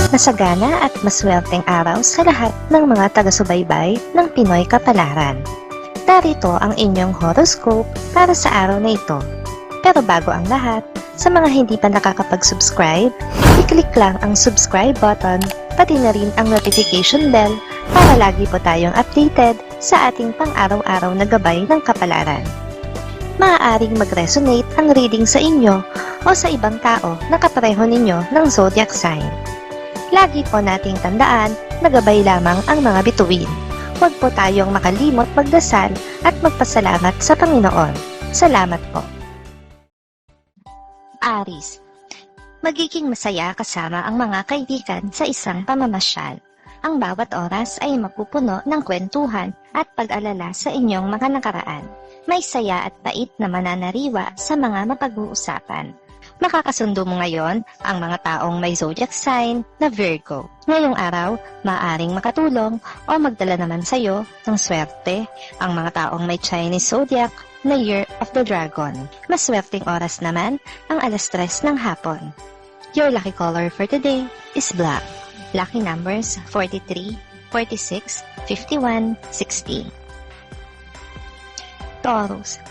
Masagana at maswerteng araw sa lahat ng mga taga-subaybay ng Pinoy Kapalaran. Narito ang inyong horoscope para sa araw na ito. Pero bago ang lahat, sa mga hindi pa nakakapag-subscribe, i-click lang ang subscribe button, pati na rin ang notification bell para lagi po tayong updated sa ating pang-araw-araw na gabay ng kapalaran. Maaaring mag-resonate ang reading sa inyo o sa ibang tao na kapareho ninyo ng zodiac sign. Lagi po nating tandaan na gabay lamang ang mga bituin. Huwag po tayong makalimot magdasal at magpasalamat sa Panginoon. Salamat po. Aries, magiging masaya kasama ang mga kaibigan sa isang pamamasyal. Ang bawat oras ay mapupuno ng kwentuhan at pag-alala sa inyong mga nakaraan. May saya at pait na mananariwa sa mga mapag-uusapan. Makakasundo mo ngayon ang mga taong may zodiac sign na Virgo. Ngayong araw, maaaring makatulong o magdala naman sa iyo ng swerte ang mga taong may Chinese zodiac na Year of the Dragon. Maswerteng oras naman ang 3:00 ng hapon. Your lucky color for today is black. Lucky numbers 43, 46, 51, 60. Taurus,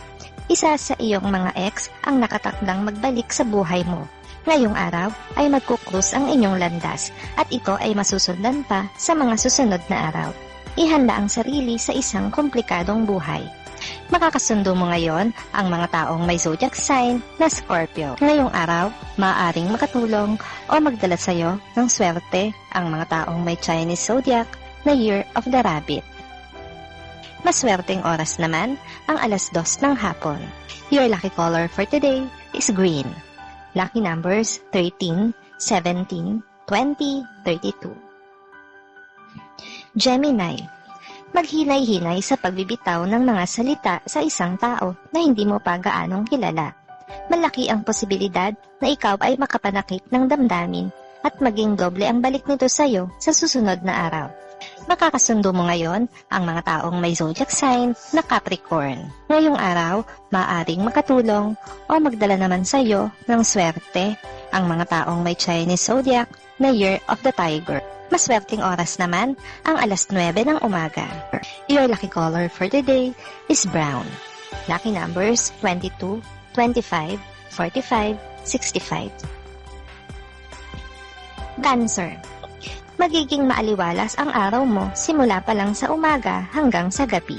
isa sa iyong mga ex ang nakatakdang magbalik sa buhay mo. Ngayong araw ay magkukrus ang inyong landas at ito ay masusundan pa sa mga susunod na araw. Ihanda ang sarili sa isang komplikadong buhay. Makakasundo mo ngayon ang mga taong may zodiac sign na Scorpio. Ngayong araw, maaaring makatulong o magdala sa iyo ng swerte ang mga taong may Chinese zodiac na Year of the Rabbit. Maswerteng oras naman ang 2:00 ng hapon. Your lucky color for today is green. Lucky numbers 13, 17, 20, 32. Gemini, maghinay-hinay sa pagbibitaw ng mga salita sa isang tao na hindi mo pa gaanong kilala. Malaki ang posibilidad na ikaw ay makapanakit ng damdamin at maging doble ang balik nito sa iyo sa susunod na araw. Makakasundo mo ngayon ang mga taong may zodiac sign na Capricorn. Ngayong araw, maaaring makatulong o magdala naman sa iyo ng swerte ang mga taong may Chinese zodiac na Year of the Tiger. Maswerteng oras naman ang 9:00 ng umaga. Your lucky color for today is brown. Lucky numbers 22, 25, 45, 65. Cancer, magiging maaliwalas ang araw mo simula pa lang sa umaga hanggang sa gabi.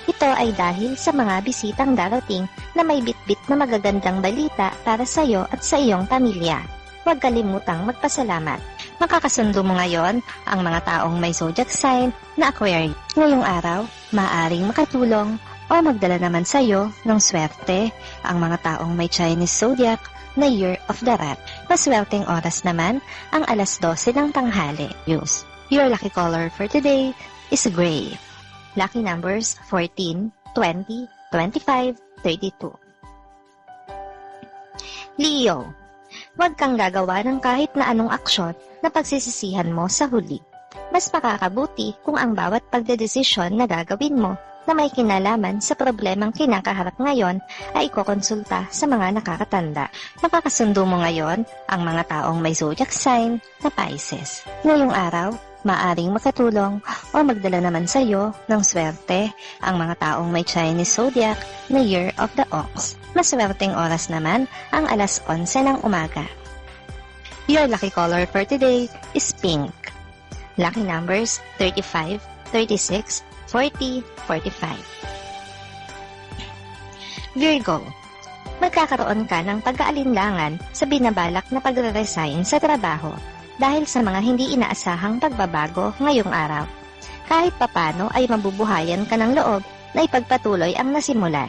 Ito ay dahil sa mga bisitang darating na may bitbit na magagandang balita para sa iyo at sa iyong pamilya. Huwag kalimutang magpasalamat. Makakasundo mo ngayon ang mga taong may zodiac sign na Aquarius. Ngayong araw, maaaring makatulong o magdala naman sa iyo ng swerte ang mga taong may Chinese zodiac na Year of the Rat. Maswerteng oras naman ang 12:00 ng tanghali. Your lucky color for today is gray. Lucky numbers 14, 20, 25, 32. Leo, huwag kang gagawa ng kahit na anong aksyon na pagsisisihan mo sa huli. Mas makakabuti kung ang bawat pagdedesisyon na gagawin mo na may kinalaman sa problemang kinakaharap ngayon ay ikokonsulta sa mga nakakatanda. Makakasundo mo ngayon ang mga taong may zodiac sign na Pisces. Ngayong araw, maaring makatulong o magdala naman sa iyo ng swerte ang mga taong may Chinese zodiac na Year of the Ox. Maswerteng oras naman ang 11:00 ng umaga. Your lucky color for today is pink. Lucky numbers 35, 36, 40, 45. Virgo, magkakaroon ka ng pag-aalinlangan sa binabalak na pagre-resign sa trabaho dahil sa mga hindi inaasahang pagbabago ngayong araw. Kahit papano ay mabubuhayan ka ng loob na ipagpatuloy ang nasimulan.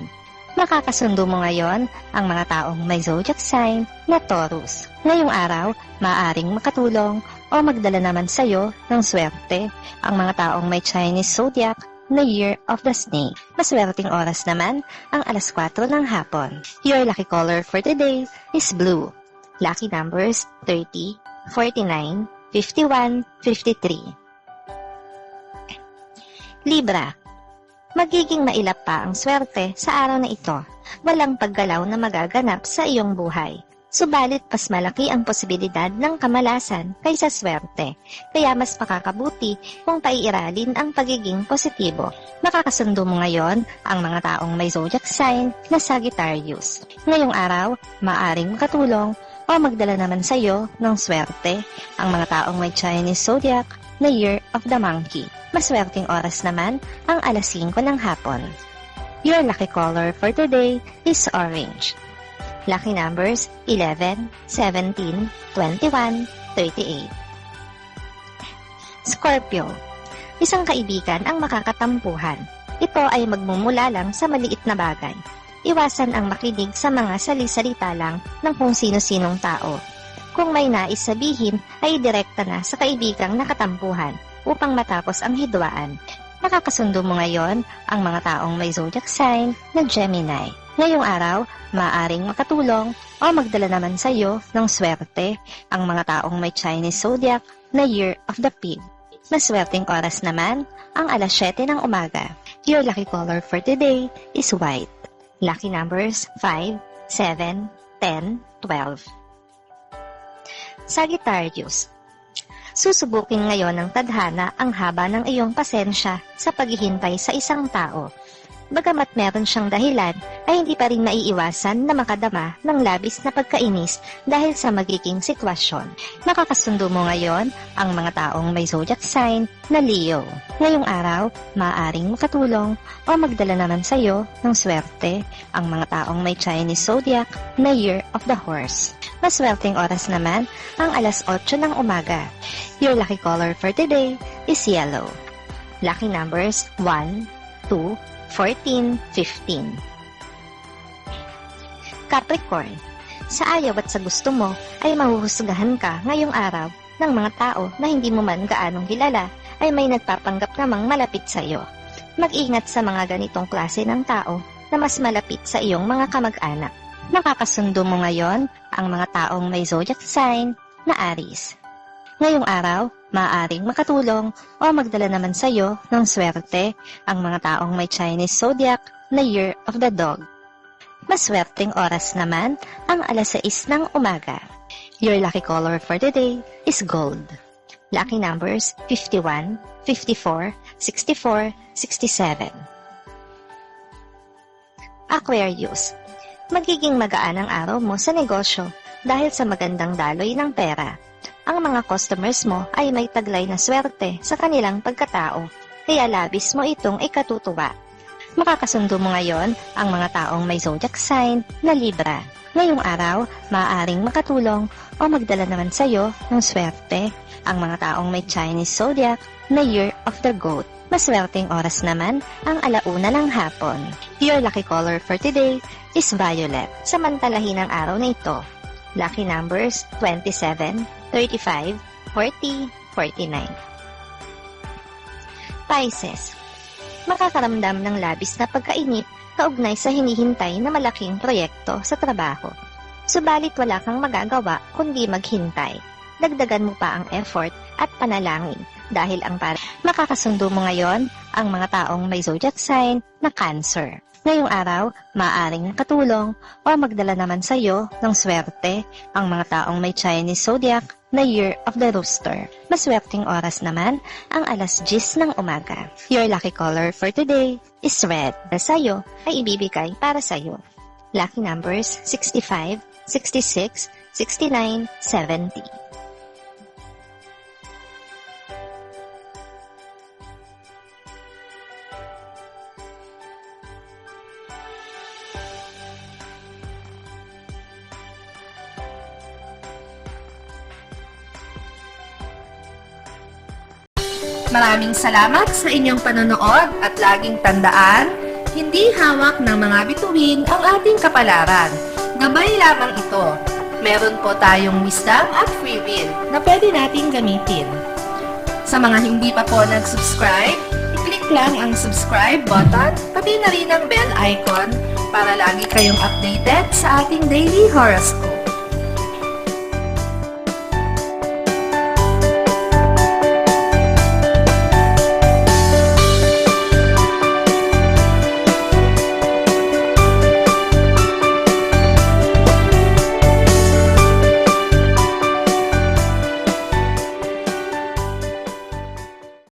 Makakasundo mo ngayon ang mga taong may zodiac sign na Taurus. Ngayong araw, maaaring makatulong o magdala naman sa iyo ng swerte ang mga taong may Chinese zodiac na Year of the Snake. Maswerteng oras naman ang 4:00 ng hapon. Your lucky color for today is blue. Lucky numbers 30, 49, 51, 53. Libra, magiging mailap pa ang swerte sa araw na ito. Walang paggalaw na magaganap sa iyong buhay. Subalit mas malaki ang posibilidad ng kamalasan kaysa swerte, kaya mas makakabuti kung paiiralin ang pagiging positibo. Makakasundo mo ngayon ang mga taong may zodiac sign na Sagittarius. Ngayong araw, maaring makatulong o magdala naman sa iyo ng swerte ang mga taong may Chinese zodiac na Year of the Monkey. Maswerteng oras naman ang alas 5 ng hapon. Your lucky color for today is orange. Lucky numbers 11, 17, 21, 38. Scorpio. Isang kaibigan ang makakatampuhan. Ito ay magmumula lang sa maliit na bagay. Iwasan ang makinig sa mga sali-salita lang ng kung sino-sinong tao. Kung may nais sabihin, ay direkta na sa kaibigang nakatampuhan upang matapos ang hidwaan. Makakasundo mo ngayon ang mga taong may zodiac sign na Gemini. Ngayong araw, maaaring makatulong o magdala naman sa iyo ng swerte ang mga taong may Chinese zodiac na Year of the Pig. Maswerteng oras naman ang alas 7 ng umaga. Your lucky color for today is white. Lucky numbers 5, 7, 10, 12. Sagittarius. Susubukin ngayon ng tadhana ang haba ng iyong pasensya sa paghihintay sa isang tao. Bagamat meron siyang dahilan, ay hindi pa rin maiiwasan na makadama ng labis na pagkainis dahil sa magiging sitwasyon. Makakasundo mo ngayon ang mga taong may zodiac sign na Leo. Ngayong araw, maaaring makatulong o magdala naman sa iyo ng swerte ang mga taong may Chinese zodiac na Year of the Horse. Maswerteng oras naman ang alas 8 ng umaga. Your lucky color for today is yellow. Lucky numbers 1, 2, 14, 15. Capricorn. Sa ayaw at sa gusto mo ay mahuhusgahan ka ngayong araw ng mga tao na hindi mo man gaanong kilala ay may nagpapanggap namang malapit sa iyo. Mag-ingat sa mga ganitong klase ng tao na mas malapit sa iyong mga kamag-anak. Nakakasundo mo ngayon ang mga taong may zodiac sign na Aries. Ngayong araw, maaaring makatulong o magdala naman sa iyo ng swerte ang mga taong may Chinese zodiac na Year of the Dog. Maswerteng oras naman ang alas 6 ng umaga. Your lucky color for today is gold. Lucky numbers 51, 54, 64, 67. Aquarius. Magiging magaan ang araw mo sa negosyo dahil sa magandang daloy ng pera. Ang mga customers mo ay may taglay na swerte sa kanilang pagkatao, kaya labis mo itong ikatutuwa. Makakasundo mo ngayon ang mga taong may zodiac sign na Libra. Ngayong araw, maaaring makatulong o magdala naman sa iyo ng swerte ang mga taong may Chinese zodiac na Year of the Goat. Maswerteng oras naman ang alauna ng hapon. Your lucky color for today is violet. Samantalahin ang araw na ito. Lucky numbers 27, 35, 40, 49. Pisces. Makakaramdam ng labis na pagkainip kaugnay sa hinihintay na malaking proyekto sa trabaho. Subalit wala kang magagawa kundi maghintay. Dagdagan mo pa ang effort at panalangin dahil makakasundo mo ngayon ang mga taong may zodiac sign na Cancer. Ngayong araw, maaaring katulong o magdala naman sa iyo ng swerte ang mga taong may Chinese zodiac na Year of the Rooster. Maswerteng oras naman ang alas 10 ng umaga. Your lucky color for today is red. Sa iyo ay ibibigay para sa iyo. Lucky numbers 65, 66, 69, 70. Maraming salamat sa inyong panonood at laging tandaan, hindi hawak ng mga bituin ang ating kapalaran. Gabay lamang ito. Meron po tayong wisdom at free will na pwede nating gamitin. Sa mga hindi pa po nag-subscribe, i-click lang ang subscribe button, pati na rin ang bell icon para lagi kayong updated sa ating daily horoscope.